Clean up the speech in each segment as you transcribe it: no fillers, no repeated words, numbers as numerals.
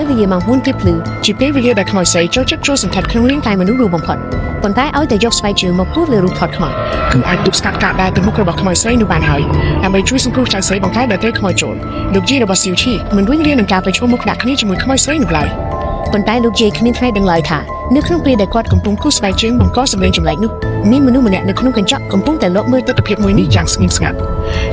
ពេលវេលាមកហ៊ុនពីភ្លឺជាពេលវេលាដែលខ្មោចស្រីចូលចិត្តចូលសង្កត់ក្នុងរាងកាយមនុស្សរូបបំផុតប៉ុន្តែឲ្យតែយកស្បែកជើងមកគូសលើរូបថតខ្មោចគឺអាចទប់ស្កាត់ការដែលទៅមុខរបស់ខ្មោចស្រីនោះបានហើយដើម្បីជួយសង្គ្រោះចៅស្រីបង្ការដែលត្រូវខ្មោចចូលលោកជីរបស់ស៊ីវឈីមិនវិញរៀននឹងការប្រឈមមុខដាក់គ្នាជាមួយខ្មោចស្រីនោះឡើយប៉ុន្តែលោកជីគ្មានថ្ងៃដឹងឡើយថានៅក្នុងពេលដែលគាត់កំពុងគូសស្បែកជើងបង្កសម្លេងចម្លែកនោះមានមនុស្សម្នាក់នៅក្នុងកញ្ចក់កំពុងតែលបមើលទស្សនភាពមួយនេះយ៉ាងស្ងៀមស្ងាត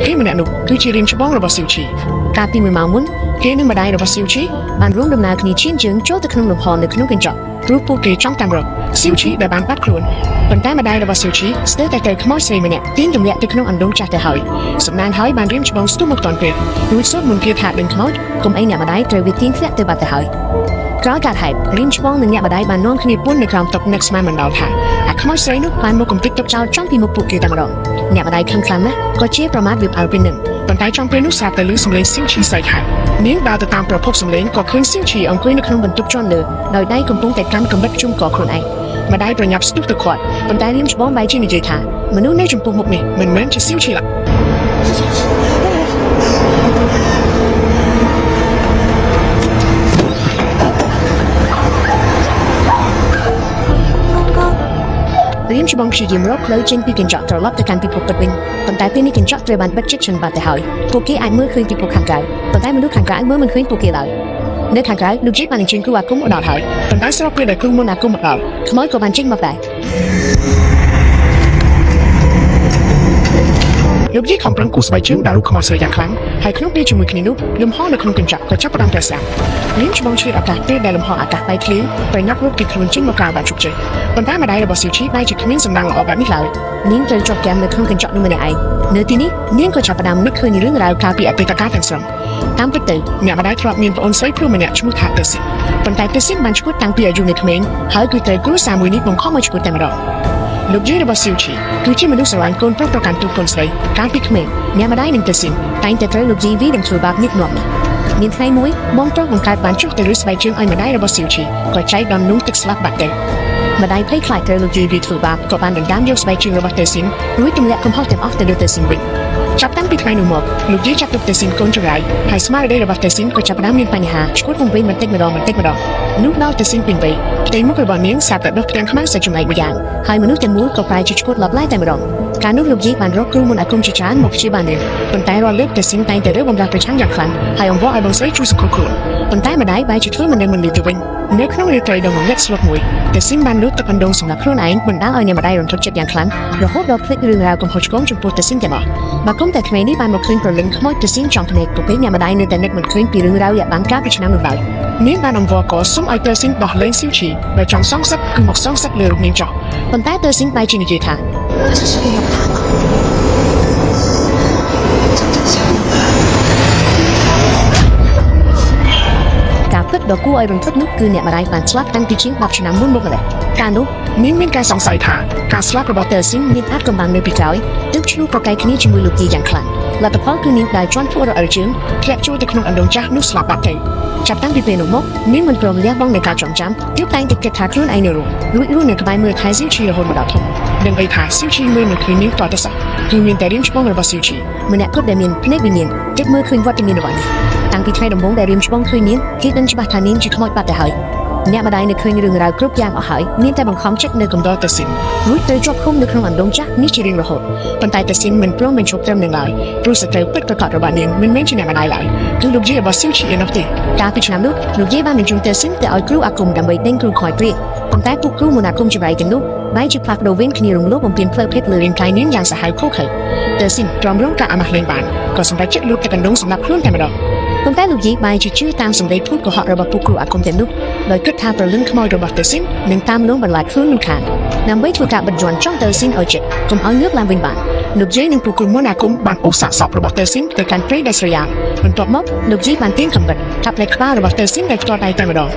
់គេម្នាក់នោះគឺជារៀមច្បងរបស់ស៊ីវឈីកាលពី1ម៉ោងមុនគេនិងម្ដាយរបស់ស៊ីវឈីបានរួមដំណើរគ្នាឈានជើងចូលទៅក្នុងលំហនៅក្នុងកញ្ចក់ព្រោះពួកគេចង់តាមរកស៊ីវឈីដែលបានបាត់ខ្លួនប៉ុន្តែម្ដាយរបស់ស៊ីវឈីស្ទើរតែទៅខ្មោចស្រីម្នាក់ទាញទម្លាក់ទៅក្នុងអណ្ដូងចាស់ទៅហើយសំណាងហើយបានរៀមច្បងស្ទុះមកតន់ពេលរួចសូត្រមន្តគាថាដឹងខ្មោចកុំអីអ្នកម្ដាយត្រូវវាទាញធ្លាក់ទៅបាត់ទៅហើយក្រោយការហេតុរៀមច្បងនិងអ្នកម្ដាយបាននាំគ្នាពន្ធនៅក្រោមតុនឹកស្មានមិនដល់ថាអាខ្មោចស្រីនោះបានមកកំទេចទុកចោលចំពីមុខពួកគេតែម្ដងអ្នកម្ដាយខឹងខ្លាំងណាស់ក៏ជាប្រមាថវាអើពេលនឹងប៉ុន្តែចំពេលនោះស្រាប់តែឮសំឡេងស៊ីវឈីស្រែកហៅនាងដើរទៅតាមប្រភពសំឡេងក៏ឃើញស៊ីវឈីអង្គុយនៅក្នុងបន្ទប់ជាន់លើដោយដៃកំពុងតែកាន់កាំបិតជុំកខ្លួនឯងម្ដាយប្រញាប់ស្ទុះទៅគាត់ប៉ុន្តែរៀមច្បងបែរជានិយាយថាមនុស្សនៅចំពោះមុខនេះមិនមែនជាស៊ីវឈីឡើយរៀមច្បងព្យាយាមរកផ្លូវចេញពីកញ្ចក់ត្រឡប់ទៅកាន់ពិភពពិតវិញប៉ុន្តែពេលនេះកញ្ចក់ត្រូវបានបិទជិតច្រើនបាត់ទៅហើយពួកគេអាចមើលឃើញពិភពខាងក្រៅប៉ុន្តែមនុស្សខាងក្រៅមើលមិនឃើញពួកគេឡើយនៅខាងក្រៅលោកជីបានអញ្ជើញគ្រូអាគមមកដល់ហើយប៉ុន្តែស្របពេលដែលគ្រូមុនអាគមមកដល់ខ្មោចក៏បានចេញមកដែរលោកជីខំប្រឹងគូស្បែកជើងដល់រូបខ្មោចស្រីយ៉ាងខ្លាំងហើយក្នុងពេលជាមួយគ្នានោះលំហនៅក្នុងកញ្ចក់ក៏ចាប់ផ្ដើមប្រសារៀមច្បងឆ្លៀតឱកាសពេលដែលលំហអាកាសបែកធ្លាយប្រញាប់រត់ពីខ្លួនចេញមកក្រៅបានជោគជ័យប៉ុន្តែម្ដាយរបស់ស៊ីវឈីបែរជាគ្មានសំណាងល្អបែបនេះឡើយនាងត្រូវជាប់គាំងនៅក្នុងកញ្ចក់នោះម្នាក់ឯងនៅទីនេះនាងក៏ចាប់ផ្ដើមនឹកឃើញរឿងរ៉ាវកាលពីអតីតកាលទាំងស្រុងតាមពិតទៅអ្នកម្ដាយធ្លាប់មានប្អូនស្រីព្រោះម្នាក់ឈ្មោះថាតេស៊ីប៉ុន្តែតេស៊ីបានឈ្មោះតាំងពីអាយុនៅក្មេងហើយគឺត្រូវគ្រួសារមួយនេះបង្ខំឲ្យឈ្មោះតែម្ដងលោកជីរបស់ស៊ីវឈីគឺជាមនុស្សស្រឡាញ់កូនប្រុសប្រកាន់ទូកូនស្រីកាលពីក្មេងអ្នកម្ដាយនិងតេស៊ីតែងតែត្រូវលោកជីវីនឹងធ្វើបាបញឹកញាប់នេះមានថ្ងៃមួយបងប្រុសបង្កើតបានចុះទៅរឹសស្បែកជើងឲ្យម្ដាយរបស់ស៊ីវឈីក៏ចែកដំណុំទឹកស្លាប់បាត់ទៅម្ដាយភ័យខ្លាចត្រូវលោកជីវីធ្វើបាបក៏បានដណ្ដើមយកស្បែកជើងរបស់តេស៊ីរួចទម្លាក់កំហុសទាំងអស់ទៅលើតេស៊ីវិញចាប់តាំងពីថ្ងៃនោះមកលោកជីចាត់ទុកតេស៊ីកូនចង្រៃហើយស្មារតីរបស់តេស៊ីក៏ចាប់ផ្ដើមមានបញ្ហាឈួតវង្វេងបន្តិចម្ដងនោះដល់តេស៊ីពេញវ័យផ្ទៃមុខរបស់នាងសាប់តែដុសផ្ទាំងខ្មៅសាច់ចំណែកម្យ៉ាងហើយមនុស្សទាំងមូលក៏ប្រែជាឈួតលាប់ឡាយតែម្ដងកាលនោះលោកជីបានរកគ្រូមុនអាគមជាច្រើនមកព្យាបាលនាងប៉ុន្តែរាល់លើកតេស៊ីតែងតែរើបំរាស់ប្រឆាំងយ៉ាងខ្លាំងហើយអង្វរឲ្យបងស្រីជួយសង្គ្រោះខ្លួនប៉ុន្តែម្ដាយបែរជាធ្វើមិនដឹងមិនលឺទៅវិញនៅក្នុងរាត្រីដ៏ងងឹតស្លុតមួយតេស៊ីបានលូតទឹកអណ្ដូងសម្រាប់ខ្លួនឯងបណ្ដាលឲ្យអ្នកម្ដាយរន្ធត់ចិត្តយ៉ាងខ្លាំងរហូតដល់ភ្លេចរឿងរ៉ាវកំហុសឆ្គងចំពោះតេស៊ីទាំងអស់បើគុំតែក្មេងនេះបានមកឃើញប្រលឹងខ្មោចតេស៊ីចង់ភ្នែកក៏ពេលអ្នកម្ដាយនៅតែនឹកមិនឃើញពីរឿងរ៉ាវដែលបានកាលពីឆ្នាំនោះឡើយនាងបានអង្វរក៏សុំឲ្យតេស៊ីដោះលែងស៊ីវឈីបើចង់សងសឹកគឺមកសងសឹកលើរូបនាងចោះប៉ុន្តែតេស៊ីបែរជានិយាយថាការពិតដ៏គួរឲ្យរន្ធត់នោះគឺអ្នកម្ដាយបានស្លាប់តាំងពីជាង10ឆ្នាំមុនមកម្ល៉េះកាលនោះនាងមានការសង្ស័យថាការស្លាប់របស់តេស៊ីមានអាចកំបាំងនៅពីក្រោយទើបឈ្លោះប្រកែកគ្នាជាមួយលោកជីយ៉ាងខ្លាំងលទ្ធផលគឺនាងដែលជន់ធ្វើរអិលជើងធ្លាក់ចូលទៅក្នុងអណ្ដូងចាស់នោះស្លាប់បាត់ទៅចាប់តាំងពីពេលនោះមកនាងមិនព្រមលះបង់នៃការចងចាំទើបតែងតែគិតថាខ្លួនឯងនៅរស់រួចនៅក្បែរមើលថែស៊ីវឈីរហូតមកដល់ធំដឹងអីថាស៊ីវឈីមើលមិនឃើញនាងតទៅសោះគឺមានតែរៀមច្បងរបស់ស៊ីវឈីម្នាក់គត់ដែលមានភ្នែកវិញ្ញាណទើបមើលឃើញវត្តមានរបស់នាងតាំងពីថ្ងៃដំបូងដែលរៀមច្បងឃើញនាងគេដឹងច្បាស់ថានាងជាខ្មោចបាត់ទៅហើយអ្នកម្ដាយនៅឃើញរឿងរ៉ាវគ្រប់យ៉ាងអស់ហើយមានតែបង្ខំចិត្តនៅកំដរតេស៊ីនរួចត្រូវជាប់ឃុំនៅក្នុងអណ្ដូងចាស់នេះជារៀងរហូតប៉ុន្តែតេស៊ីនមិនព្រមបញ្ឈប់ត្រឹមនឹងឡើយព្រោះសត្រូវពិតប្រាកដរបស់នាងមិនមែនជាអ្នកម្ដាយឡើយគឺលោកជីរបស់ស៊ីវឈីឯនោះទេកាលពីឆ្នាំនោះលោកជីបានបញ្ជូនតេស៊ីនទៅឲ្យគ្រូអាគមដើម្បីដេញគ្រូខ្មោចព្រាយប៉ុន្តែពួកគ្រូមុនអាគមចម្រៃទាំងនោះបែរជាផ្លាស់ប្ដូរវិញគ្នារំលោភបំពានផ្លូវភេទលើរាងកាយនាងយ៉ាងសាហាវខុសខើតេស៊ីនទ្រាំរង់ការអាម៉ាស់លេងបានក៏សម្រេចចិត្តលួចទឹកអណ្ដូងសម្រាប់ខ្លួនតែម្ដងប៉ុន្តែលោកជីបែរជាជឿតាមសម្ដីភូតកុហករបស់ពួកគ្រូអាគមទាំងនោះដោយគិតថាប្រលឹងខ្មោចរបស់តេស៊ីននឹងតាមលងបន្លាចខ្លួននោះខាងដើម្បីធ្វើការបិទយន្តចង់តេស៊ីនឲ្យចិត្តកុំឲ្យងើបឡើងវិញបានលោកជីនិងពួកគ្រូមុនអាគមបានអូសសាកសពរបស់តេស៊ីនទៅកាន់ព្រៃដែលស្រយាលបន្ទាប់មកលោកជីបានទាញកាំបិតចាប់លេខក្បាលរបស់តេស៊ីនដែលផ្ទាល់ដៃតែម្ដង